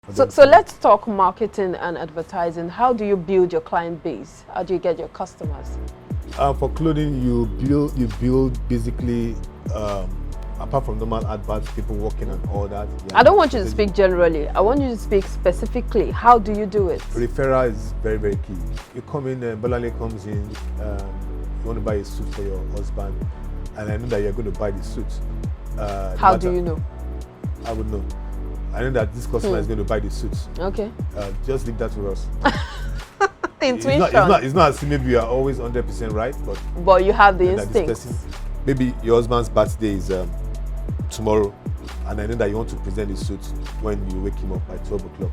So let's talk marketing and advertising. How do you build your client base? How do you get your customers? For clothing, you build basically, apart from normal adverts, people working and all that. I don't want you to speak generally. I want you to speak specifically. How do you do it? Referral is very, very key. You come in, Bolale comes in, you want to buy a suit for your husband, and I know that you're going to buy the suit. How do you know? I would know. I know that this customer is going to buy the suit. Okay. Just leave that to us. Intuition. It's not as if maybe you are always 100% right, but you have the instincts. Maybe your husband's birthday is tomorrow, and I know that you want to present the suit when you wake him up by 12 o'clock.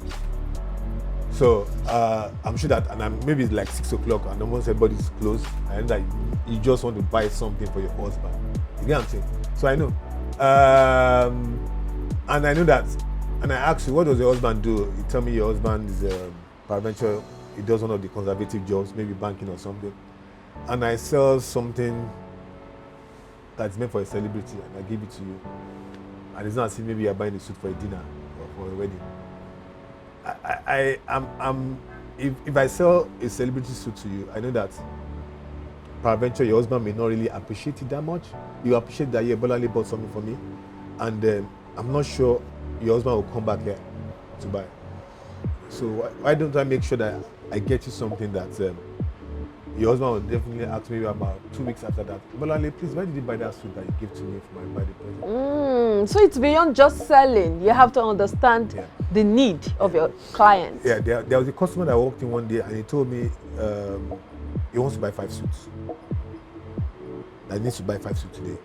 So I'm sure that, and maybe it's like 6 o'clock, and almost everybody's closed, and that you just want to buy something for your husband. You get what I'm saying? So I know, and I know that, and I asked you, what does your husband do? You tell me your husband is paraventure. He does one of the conservative jobs, maybe banking or something, and I sell something that's meant for a celebrity, and I give it to you, and it's not as if maybe you're buying a suit for a dinner or for a wedding. If I sell a celebrity suit to you, I know that peradventure your husband may not really appreciate it that much. You appreciate that, yeah, Bolale bought something for me, and I'm not sure your husband will come back here to buy. So why don't I make sure that I get you something that your husband will definitely ask me about 2 weeks after that, Bolale, please, why did you buy that suit that you gave to me for my birthday present? So it's beyond just selling. You have to understand the need of your client. Yeah, there was a customer that walked in one day and he told me he wants to buy 5 suits. I need to buy 5 suits today.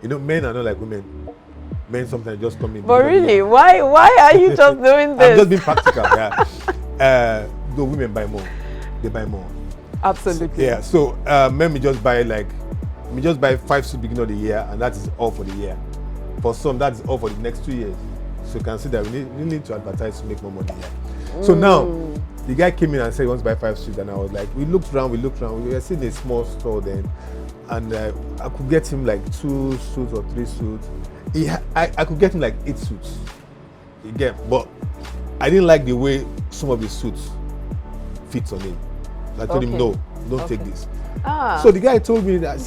You know, men are not like women. Men sometimes just come in. But really, why are you just doing this? I'm just being practical, yeah. The women buy more. They buy more. Absolutely. Yeah, so men may just buy 5 suits beginning of the year, and that is all for the year. For some, that is all for the next 2 years. So you can see that we need to advertise to make more money here. So now, the guy came in and said he wants to buy 5 suits, and I was like, we looked around, we were sitting in a small store then, and I could get him like 2 suits or 3 suits. I could get him like 8 suits. Again, but I didn't like the way some of the suits fits on him. I told him, no, don't take this. So the guy told me that,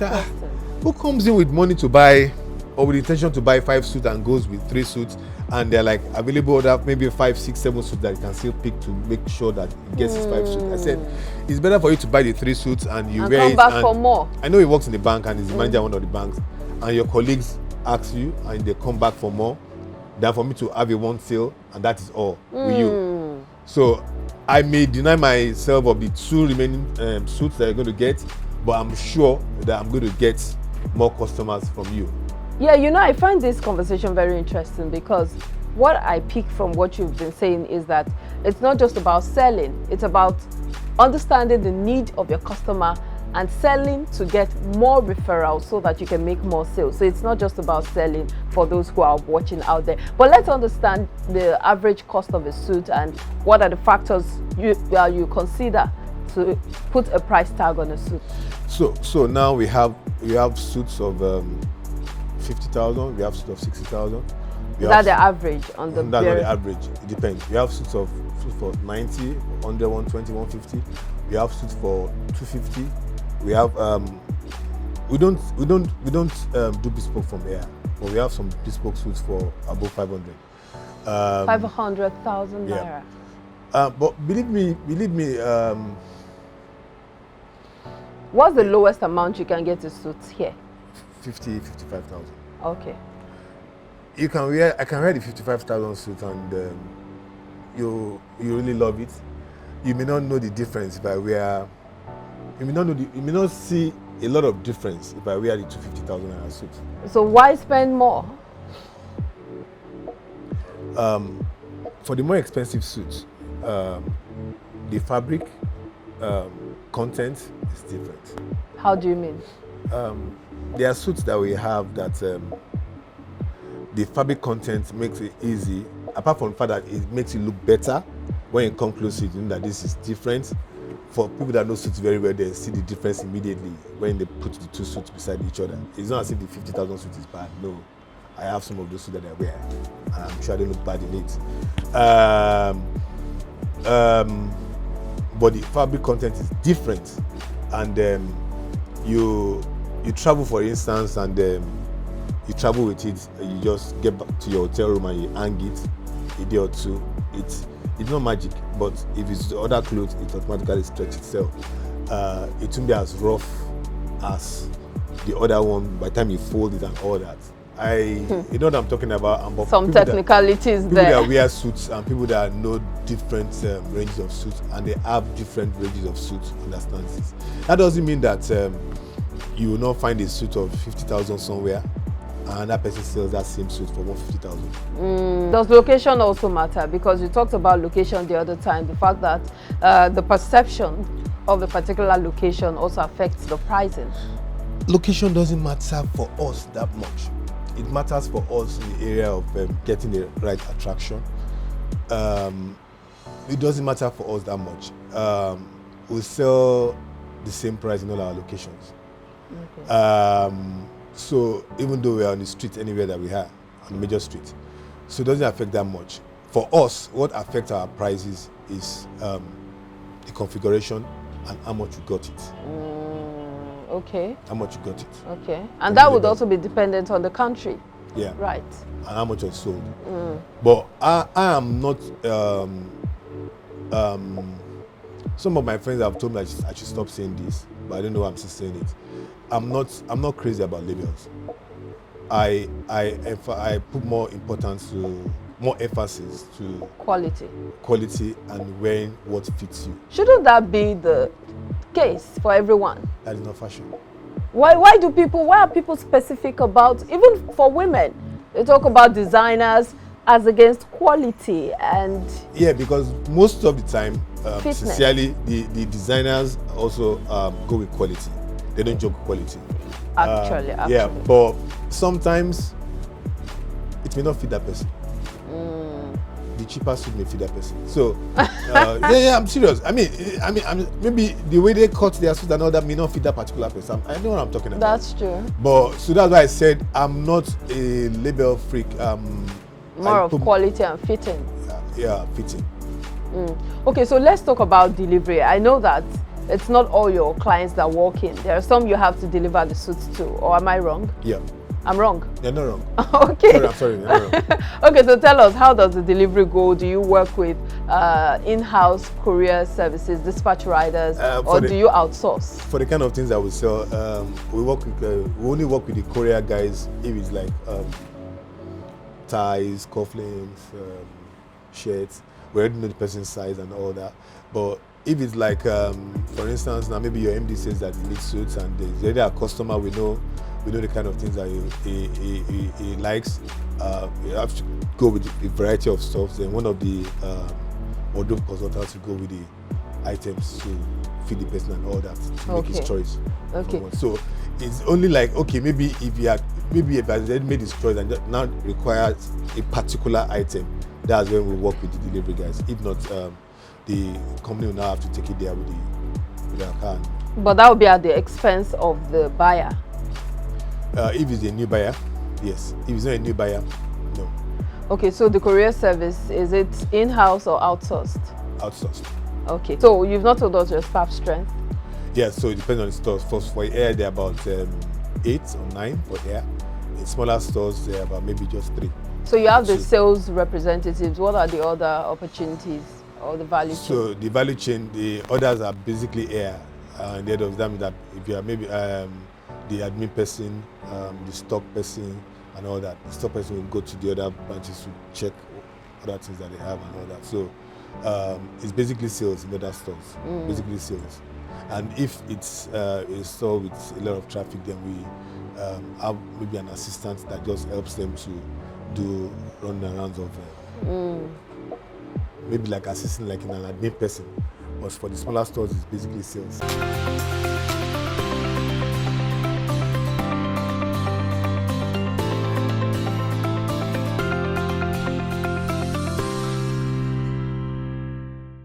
who comes in with money to buy, or with the intention to buy 5 suits and goes with 3 suits, and they're like available other maybe 5, 6, 7 suits that you can still pick to make sure that he gets his 5 suits. I said, it's better for you to buy the 3 suits and you wear it. Come back for more. I know he works in the bank and he's the manager of one of the banks, and your colleagues ask you and they come back for more than for me to have a one sale and that is all with you. So I may deny myself of the 2 remaining suits that you're going to get, but I'm sure that I'm going to get more customers from you. Yeah, you know, I find this conversation very interesting because what I pick from what you've been saying is that it's not just about selling, it's about understanding the need of your customer and selling to get more referrals so that you can make more sales. So it's not just about selling for those who are watching out there. But let's understand the average cost of a suit and what are the factors you consider to put a price tag on a suit. So now we have suits of 50,000, we have suits of 60,000. Is that the average on the? That's not the average. It depends. We have suits for 90, 100, 120, 150. We have suits for 250. We have we don't do bespoke from here, but we have some bespoke suits for above 500. 500,000 naira. But believe me. What's the lowest amount you can get a suit here? 55,000. Okay. I can wear the 55,000 suit and you really love it. You may not know the difference if I wear. You may not see a lot of difference if I wear the 250,000 naira suit. So why spend more? For the more expensive suits, the fabric content is different. How do you mean? There are suits that we have that the fabric content makes it easy. Apart from the fact that it makes it look better when you come close to it, you know that this is different. For people that know suits very well, they see the difference immediately when they put the 2 suits beside each other. It's not as if the 50,000 suit is bad, no. I have some of those suits that I wear, and I'm sure they look bad in it. But the fabric content is different, and you travel, for instance, and you travel with it. You just get back to your hotel room and you hang it a day or two. It's not magic, but if it's the other clothes, it automatically stretches itself. It won't be as rough as the other one by the time you fold it and all that. You know what I'm talking about. But some technicalities people there. that wear suits and people that know different ranges of suits, and they have different ranges of suits, understand this. That doesn't mean that you will not find a suit of 50,000 somewhere, and that person sells that same suit for 150,000. Does location also matter? Because you talked about location the other time, the fact that the perception of the particular location also affects the pricing. Location doesn't matter for us that much. It matters for us in the area of getting the right attraction. It doesn't matter for us that much. We sell the same price in all our locations. Okay. So even though we're on the street anywhere that we are, on the major street, so it doesn't affect that much. For us, what affects our prices is the configuration and how much you got it. Okay. How much you got it. Okay. And that would also be dependent on the country. Yeah. Right. And how much was sold. But I am not. Some of my friends have told me I should stop saying this, but I don't know why I'm still saying it. I'm not crazy about labels. I put more emphasis to quality and wearing what fits you. Shouldn't that be the case for everyone? That is not fashion. Why are people specific about, even for women, they talk about designers as against quality? And yeah, because most of the time, sincerely, the designers also go with quality. They don't joke with quality. Actually. Yeah, but sometimes it may not fit that person. The cheaper suit may fit that person. So, yeah, I'm serious. I mean, maybe the way they cut their suit and all that may not fit that particular person. I know what I'm talking about. That's true. But so that's why I said I'm not a label freak. More of quality and fitting. Yeah, fitting. Okay, so let's talk about delivery. I know that it's not all your clients that walk in. There are some you have to deliver the suits to, or am I wrong? Yeah. I'm wrong? You're not wrong. Okay. Sorry, I'm sorry, you're not wrong. Okay, so tell us, how does the delivery go? Do you work with in-house courier services, dispatch riders, or do you outsource? For the kind of things that we sell, we only work with the courier guys if it's like ties, cufflinks, shirts. We already know the person's size and all that. But if it's like, for instance, now maybe your MD says that he needs suits and there's already a customer, we know the kind of things that he likes. You have to go with a variety of stuff. Then one of the wardrobe consultants will go with the items to fit the person and all that to make his choice. Okay. So it's only like, okay, maybe if he has made his choice and now requires a particular item, that's when we work with the delivery guys. If not, the company will now have to take it there with their car. But that would be at the expense of the buyer. If it's a new buyer, yes. If it's not a new buyer, no. Okay, so the courier service, is it in-house or outsourced? Outsourced. Okay, so you've not told us your staff strength? Yeah, so it depends on the stores. For air, they're about 8 or 9 for air. In smaller stores, they're about maybe just 3. So you have the sales representatives. What are the other opportunities or the value chain? So the value chain, the others are basically air. And the other of them that if you are maybe the admin person, the stock person, and all that. The stock person will go to the other branches to check other things that they have and all that. So it's basically sales in other stores, basically sales. And if it's a store with a lot of traffic, then we have maybe an assistant that just helps them to do run-arounds of maybe like assisting like in an admin person. But for the smaller stores, it's basically sales.